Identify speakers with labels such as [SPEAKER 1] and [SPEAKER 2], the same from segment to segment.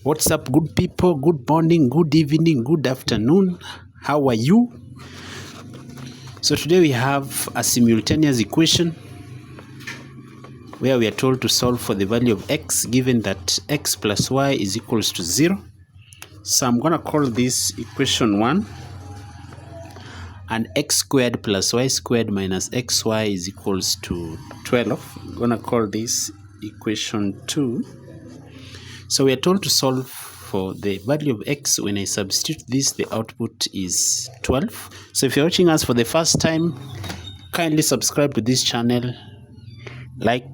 [SPEAKER 1] What's up, good people? Good morning, good evening, good afternoon. How are you? So today we have a simultaneous equation where we are told to solve for the value of x given that x plus y is equals to 0. So I'm going to call this equation 1, and x squared plus y squared minus xy is equals to 12. I'm going to call this equation 2. So we are told to solve for the value of x. When I substitute this, the output is 12. So if you're watching us for the first time, kindly subscribe to this channel, like,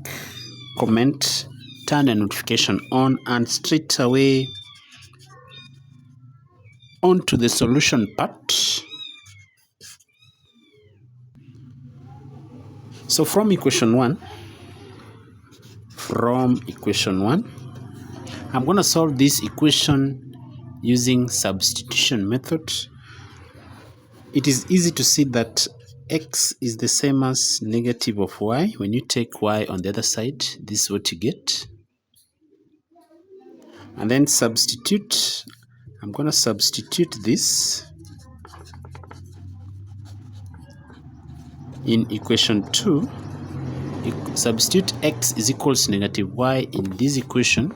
[SPEAKER 1] comment, turn the notification on, and straight away on to the solution part. So from equation 1, I'm going to solve this equation using substitution method. It is easy to see that x is the same as negative of y. When you take y on the other side, this is what you get. And then substitute. I'm going to substitute this in equation 2. Substitute x is equals to negative y in this equation.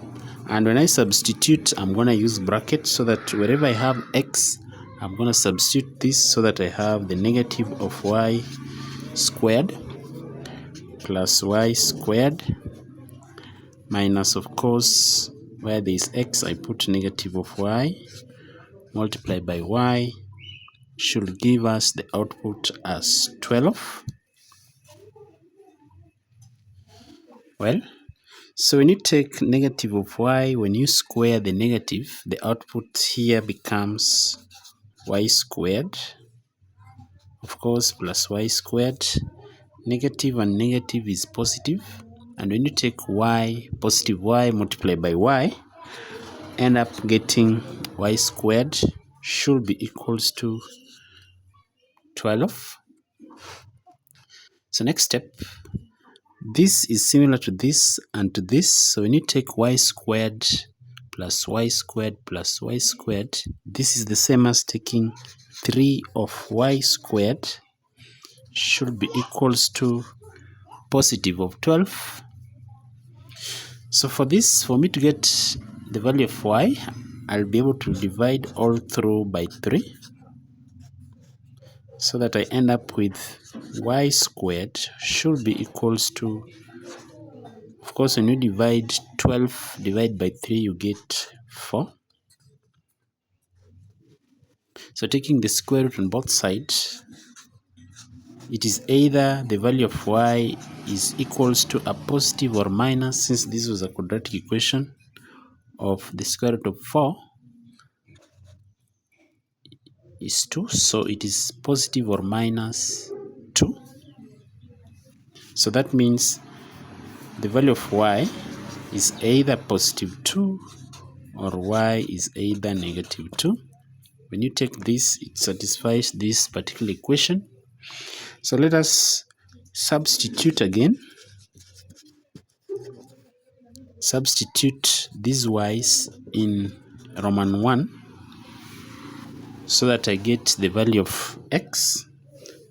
[SPEAKER 1] And when I substitute, I'm going to use brackets so that wherever I have x, I'm going to substitute this so that I have the negative of y squared plus y squared minus, of course, where there is x, I put negative of y multiplied by y should give us the output as 12. Well, so when you take negative of y, when you square the negative, the output here becomes y squared, of course, plus y squared. Negative and negative is positive, and when you take y, positive y multiplied by y, end up getting y squared should be equals to 12. So next step, this is similar to this and to this. So when you take y squared plus y squared plus y squared, this is the same as taking 3 of y squared should be equals to positive of 12. So for this, for me to get the value of y, I'll be able to divide all through by 3 so that I end up with y squared should be equals to, of course, when you divide 12 divided by 3, you get 4. So taking the square root on both sides, it is either the value of y is equals to a positive or minus, since this was a quadratic equation, of the square root of 4 is 2. So it is positive or minus 2. So that means the value of y is either positive 2 or y is either negative 2. When you take this, it satisfies this particular equation. So let us substitute again. Substitute these y's in Roman 1 so that I get the value of x,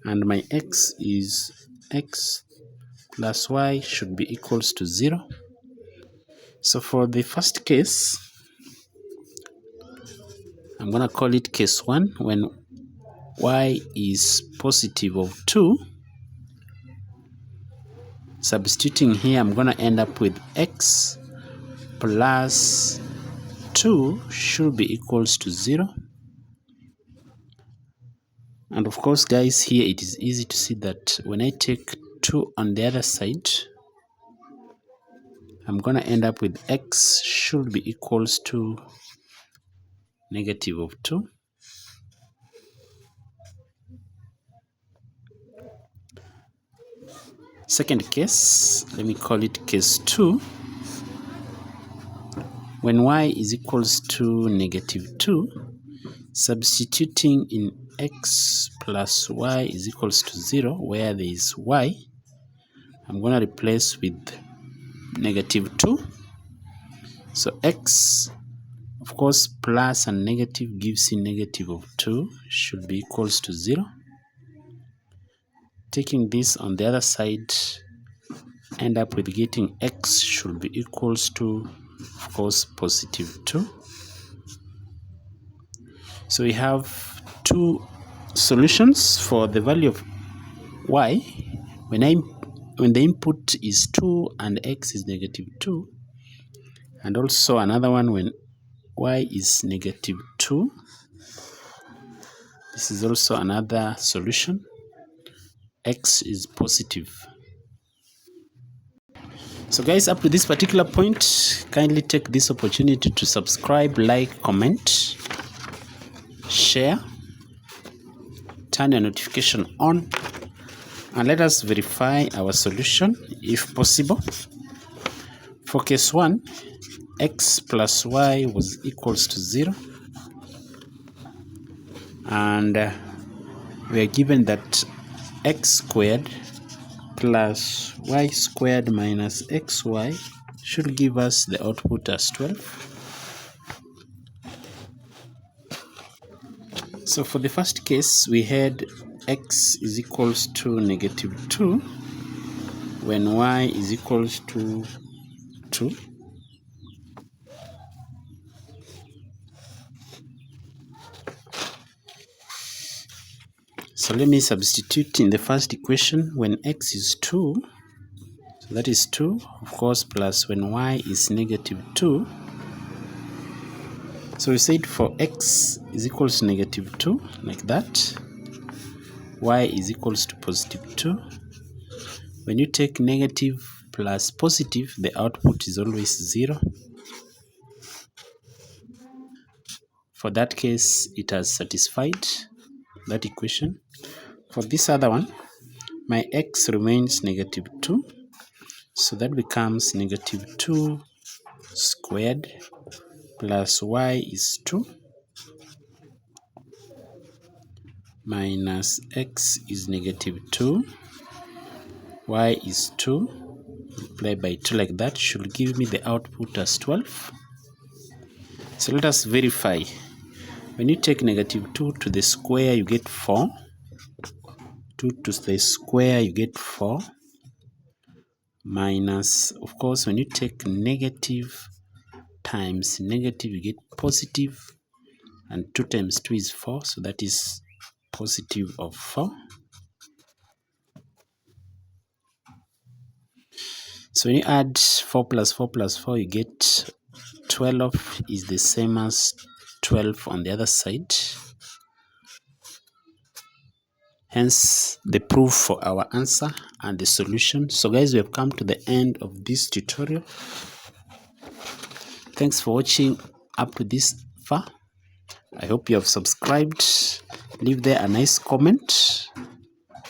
[SPEAKER 1] and my x is x plus y should be equals to 0. So for the first case, I'm going to call it case 1. When y is positive of 2, substituting here, I'm going to end up with x plus 2 should be equals to 0. And of course, guys, here it is easy to see that when I take 2 on the other side, I'm going to end up with x should be equals to negative of 2. Second case, let me call it case 2. When y is equals to negative 2, substituting in x plus y is equals to 0, where there is y, I'm going to replace with negative 2. So x Of course, plus and negative gives you negative of 2 should be equals to 0. Taking this on the other side, end up with getting x should be equals to, of course, positive 2. So we have two solutions for the value of y when the input is 2 and x is negative 2, and also another one when y is negative 2. This is also another solution. X is positive. So guys, up to this particular point, kindly take this opportunity to subscribe, like, comment, share, turn your notification on, and let us verify our solution if possible. For case 1, x plus y was equals to 0, and we are given that x squared plus y squared minus xy should give us the output as 12. So for the first case, we had x is equals to negative 2 when y is equals to 2. So let me substitute in the first equation when x is 2, so that is 2, of course, plus when y is negative 2. So we said for x is equals to negative 2, like that. Y is equals to positive 2. When you take negative plus positive, the output is always 0. For that case, it has satisfied that equation. For this other one, my x remains negative 2, so that becomes negative 2 squared plus y is 2 minus x is negative 2, y is 2, multiply by 2 like that, should give me the output as 12. So let us verify. When you take negative 2 to the square, you get 4. 2 to the square, you get 4. Minus, of course, when you take negative times negative, you get positive. And 2 times 2 is 4, so that is positive of 4. So when you add 4 plus 4 plus 4, you get 12 is the same as 12 on the other side. Hence the proof for our answer and the solution. So guys, we have come to the end of this tutorial. Thanks for watching up to this far. I hope you have subscribed. Leave there a nice comment,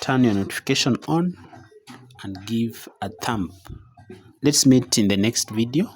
[SPEAKER 1] turn your notification on, and give a thumb. Let's meet in the next video.